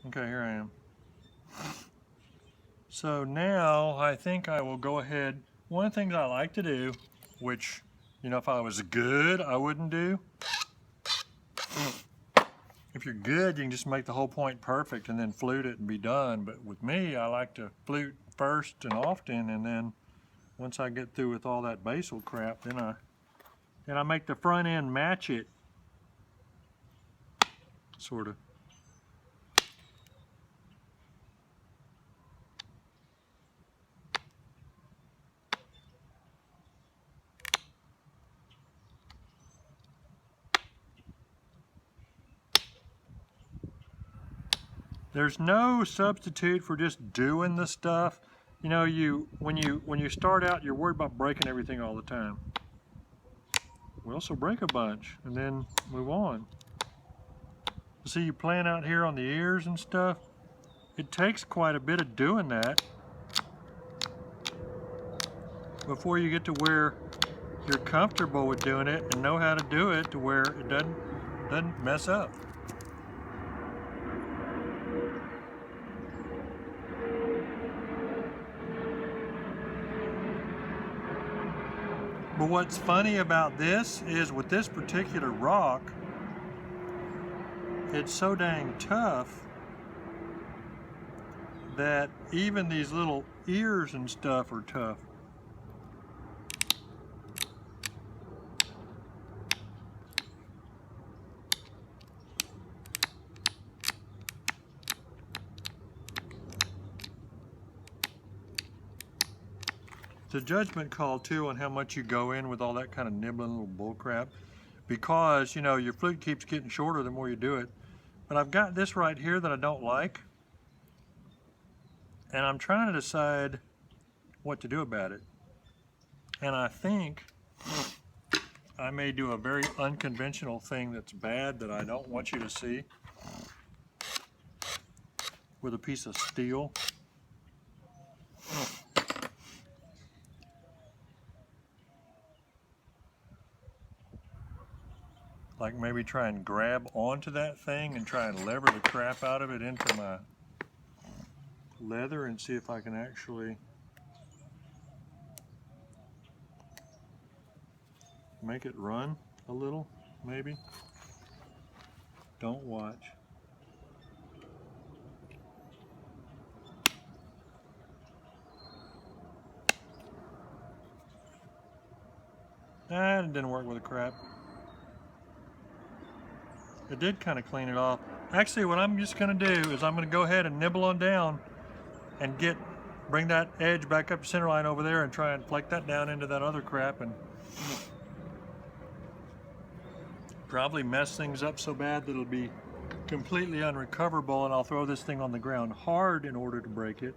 Okay, here I am. So now I think I will go ahead. One of the things I like to do, which, if I was good, I wouldn't do. If you're good, you can just make the whole point perfect and then flute it and be done. But with me, I like to flute first and often, and then once I get through with all that basal crap, then I make the front end match it, sort of. There's no substitute for just doing the stuff. When you start out, you're worried about breaking everything all the time. We also break a bunch and then move on. See, you plan out here on the ears and stuff. It takes quite a bit of doing that before you get to where you're comfortable with doing it and know how to do it to where it doesn't mess up. But what's funny about this is with this particular rock, it's so dang tough that even these little ears and stuff are tough. It's a judgment call too on how much you go in with all that kind of nibbling little bull crap, because your flute keeps getting shorter the more you do it. But I've got this right here that I don't like, and I'm trying to decide what to do about it. And I think I may do a very unconventional thing that's bad that I don't want you to see with a piece of steel. Like maybe try and grab onto that thing and try and lever the crap out of it into my leather and see if I can actually make it run a little, maybe. Don't watch. Nah, it didn't work with the crap. It did kind of clean it off. Actually, what I'm just going to do is I'm going to go ahead and nibble on down and bring that edge back up to center line over there and try and flake that down into that other crap and probably mess things up so bad that it'll be completely unrecoverable, and I'll throw this thing on the ground hard in order to break it,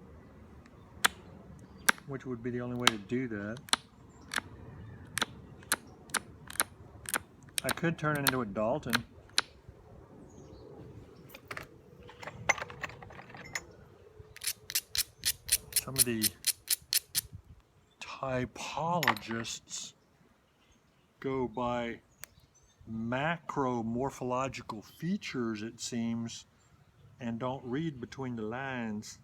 which would be the only way to do that. I could turn it into a Dalton. Some of the typologists go by macro morphological features, it seems, and don't read between the lines.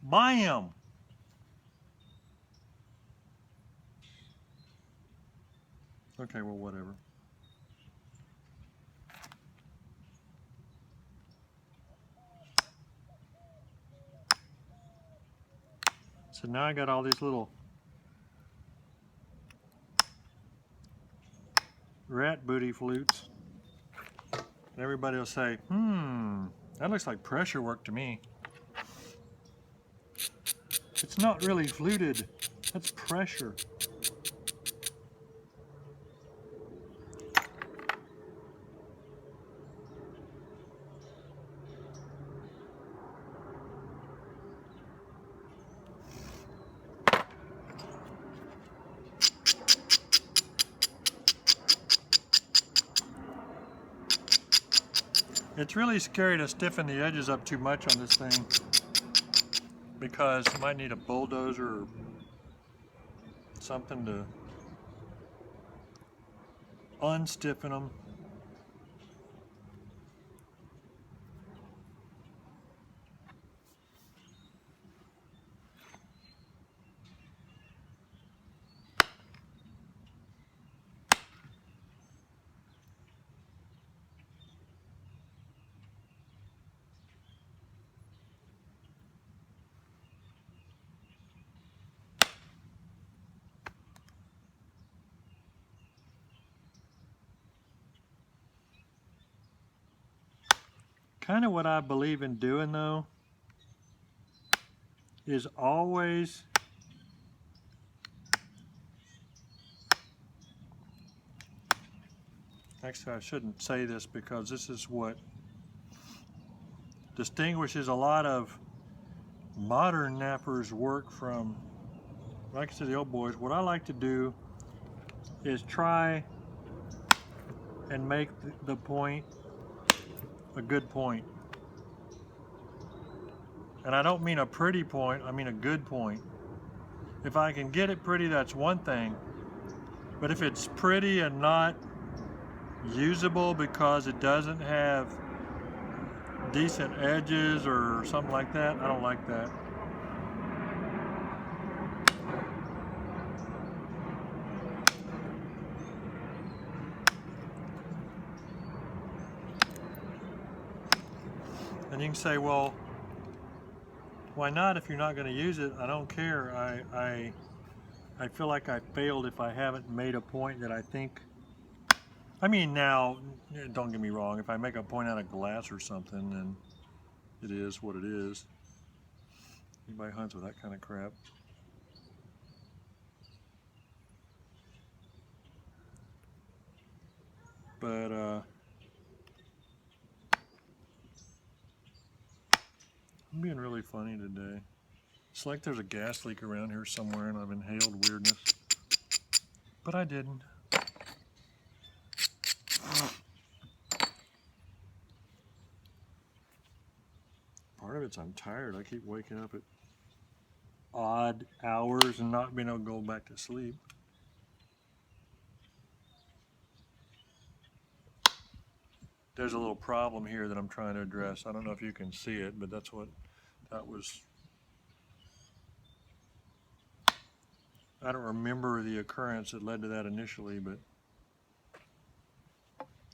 Bam! Okay, well, whatever. So now I got all these little rat booty flutes. Everybody will say, that looks like pressure work to me. It's not really fluted, that's pressure. It's really scary to stiffen the edges up too much on this thing, because you might need a bulldozer or something to unstiffen them. Kind of what I believe in doing though is always actually I shouldn't say this because this is what distinguishes a lot of modern knappers work from, like I said, the old boys. What I like to do is try and make the point a good point. And I don't mean a pretty point, I mean a good point. If I can get it pretty, that's one thing. But if it's pretty and not usable because it doesn't have decent edges or something like that, I don't like that. And you can say, well, why not if you're not going to use it? I don't care. I feel like I failed if I haven't made a point that I think. I mean, now, don't get me wrong. If I make a point out of glass or something, then it is what it is. Anybody hunts with that kind of crap? But I'm being really funny today. It's like there's a gas leak around here somewhere and I've inhaled weirdness. But I didn't. Part of it's I'm tired. I keep waking up at odd hours and not being able to go back to sleep. There's a little problem here that I'm trying to address. I don't know if you can see it, but that's what that was. I don't remember the occurrence that led to that initially, but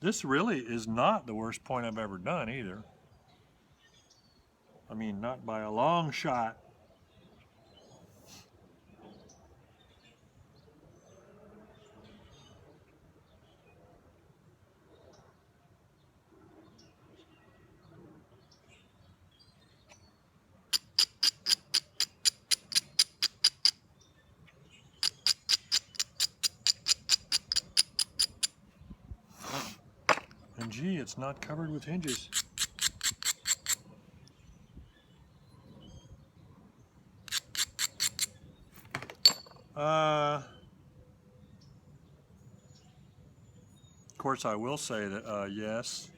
this really is not the worst point I've ever done either. I mean, not by a long shot. And gee, it's not covered with hinges. Of course, I will say that, yes,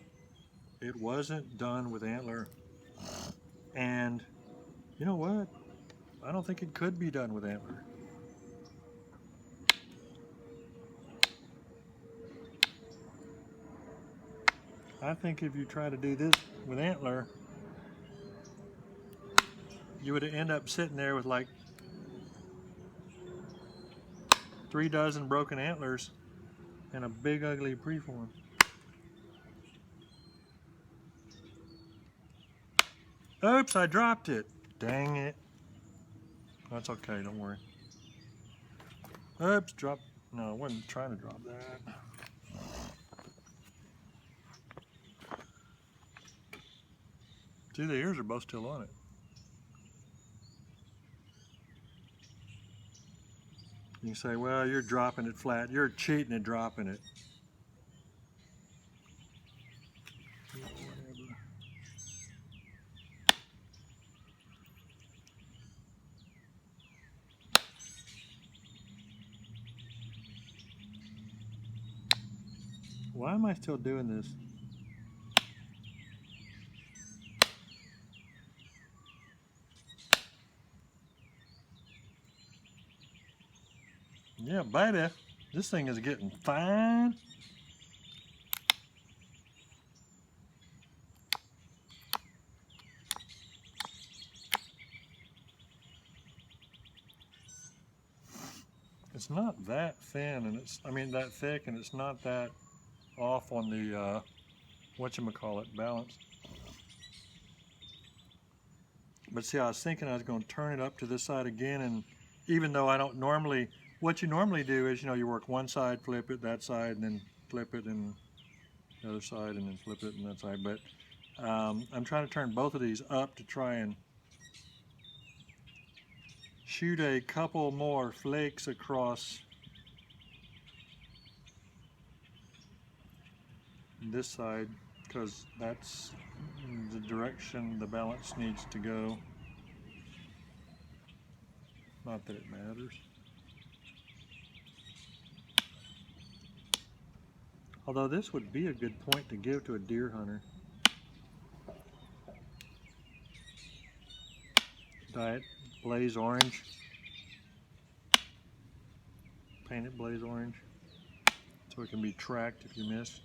it wasn't done with antler. And you know what? I don't think it could be done with antler. I think if you try to do this with antler, you would end up sitting there with like 3 dozen broken antlers and a big ugly preform. Oops, I dropped it. Dang it. That's okay, don't worry. Oops, drop. No, I wasn't trying to drop that. See, the ears are both still on it. You say, well, you're dropping it flat. You're cheating and dropping it. Why am I still doing this? Yeah, baby, this thing is getting fine. It's not that thin, and that thick, and it's not that off on the whatchamacallit balance. But see, I was thinking I was going to turn it up to this side again, and even though I don't normally, what you normally do is, you work one side, flip it, that side, and then flip it, and the other side, and then flip it, and that side. But I'm trying to turn both of these up to try and shoot a couple more flakes across this side, because that's the direction the balance needs to go. Not that it matters. Although this would be a good point to give to a deer hunter. Dye it blaze orange. Paint it blaze orange so it can be tracked if you miss.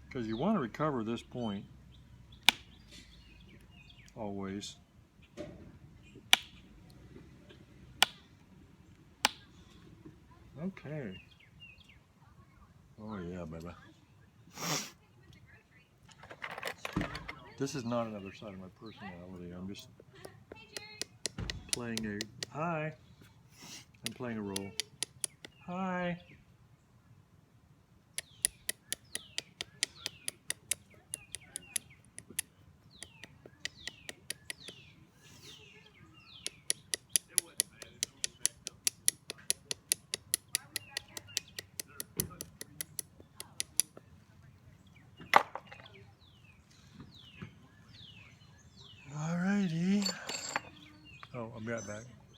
Because you want to recover this point always. Okay. Oh yeah, baby. This is not another side of my personality. I'm just playing a... Hi. I'm playing a role. Hi. Alrighty. Oh, I'll be right back.